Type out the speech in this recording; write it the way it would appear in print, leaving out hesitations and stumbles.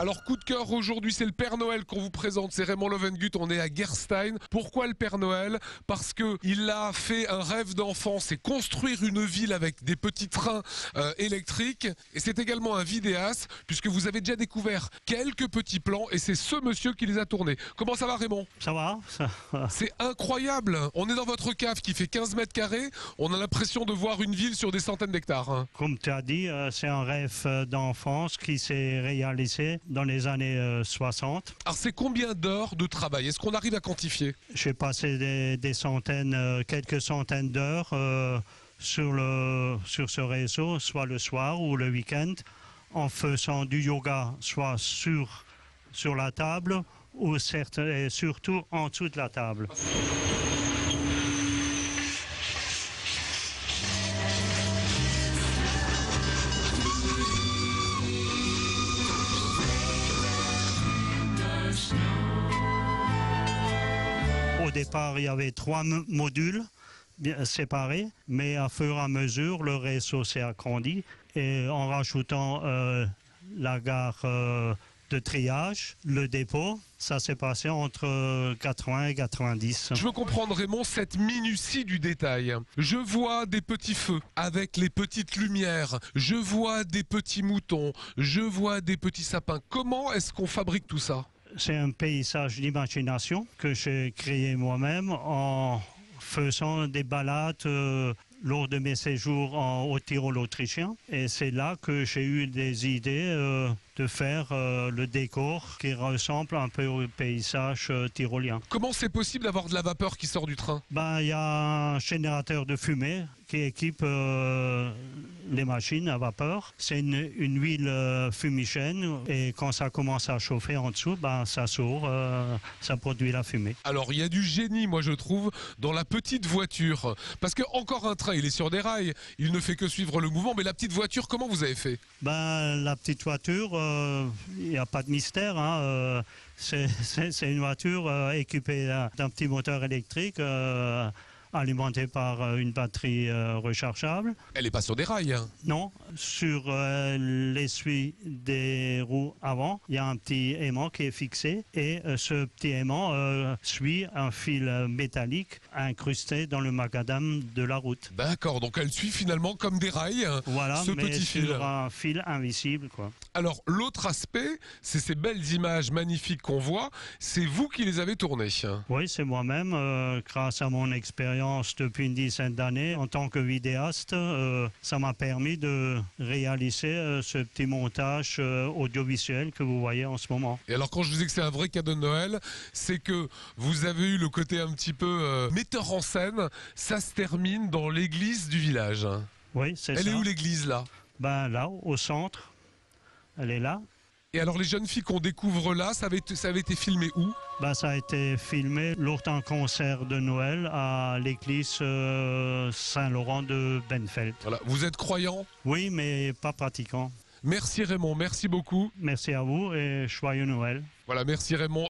Alors coup de cœur aujourd'hui, c'est le Père Noël qu'on vous présente, c'est Raymond Lovengut, on est à Gerstein. Pourquoi le Père Noël? Parce que il a fait un rêve d'enfant, c'est construire une ville avec des petits trains électriques. Et c'est également un vidéaste, puisque vous avez déjà découvert quelques petits plans et c'est ce monsieur qui les a tournés. Comment ça va Raymond? Ça va, ça va. C'est incroyable, on est dans votre cave qui fait 15 mètres carrés, on a l'impression de voir une ville sur des centaines d'hectares. Comme tu as dit, c'est un rêve d'enfance qui s'est réalisé dans les années 60. Alors c'est combien d'heures de travail? Est-ce qu'on arrive à quantifier? J'ai passé des centaines, quelques centaines d'heures sur ce réseau, soit le soir ou le week-end, en faisant du yoga, soit sur la table ou et surtout en dessous de la table. Au départ, il y avait 3 modules bien séparés, mais à fur et à mesure, le réseau s'est agrandi et en rajoutant la gare de triage, le dépôt, ça s'est passé entre 80 et 90. Je veux comprendre Raymond cette minutie du détail. Je vois des petits feux avec les petites lumières, je vois des petits moutons, je vois des petits sapins. Comment est-ce qu'on fabrique tout ça? C'est un paysage d'imagination que j'ai créé moi-même en faisant des balades lors de mes séjours au Tyrol autrichien. Et c'est là que j'ai eu des idées de faire le décor qui ressemble un peu au paysage tyrolien. Comment c'est possible d'avoir de la vapeur qui sort du train? Il y a un générateur de fumée qui équipe les machines à vapeur. C'est une huile fumigène et quand ça commence à chauffer en dessous, ça sort, ça produit la fumée. Alors il y a du génie, moi je trouve, dans la petite voiture. Parce que encore un train, il est sur des rails, il ne fait que suivre le mouvement. Mais la petite voiture, comment vous avez fait? La petite voiture, il n'y a pas de mystère. C'est une voiture équipée d'un petit moteur électrique alimenté par une batterie rechargeable. Elle n'est pas sur des rails. Non, sur l'essuie des roues avant, il y a un petit aimant qui est fixé et ce petit aimant suit un fil métallique incrusté dans le macadam de la route. D'accord, donc elle suit finalement comme des rails, voilà, ce mais petit fil. Sur un fil invisible, quoi. Alors l'autre aspect, c'est ces belles images magnifiques qu'on voit, c'est vous qui les avez tournées. Oui, c'est moi-même, grâce à mon expérience depuis une dizaine d'années en tant que vidéaste, ça m'a permis de réaliser ce petit montage audiovisuel que vous voyez en ce moment. Et alors quand je vous dis que c'est un vrai cadeau de Noël, c'est que vous avez eu le côté un petit peu metteur en scène, ça se termine dans l'église du village. Oui, c'est ça. Elle est où l'église là? Là, au centre, elle est là. Et alors les jeunes filles qu'on découvre là, ça avait été filmé où? Ça a été filmé lors d'un concert de Noël à l'église Saint-Laurent de Benfeld. Voilà. Vous êtes croyant? Oui, mais pas pratiquant. Merci Raymond, merci beaucoup. Merci à vous et joyeux Noël. Voilà, merci Raymond.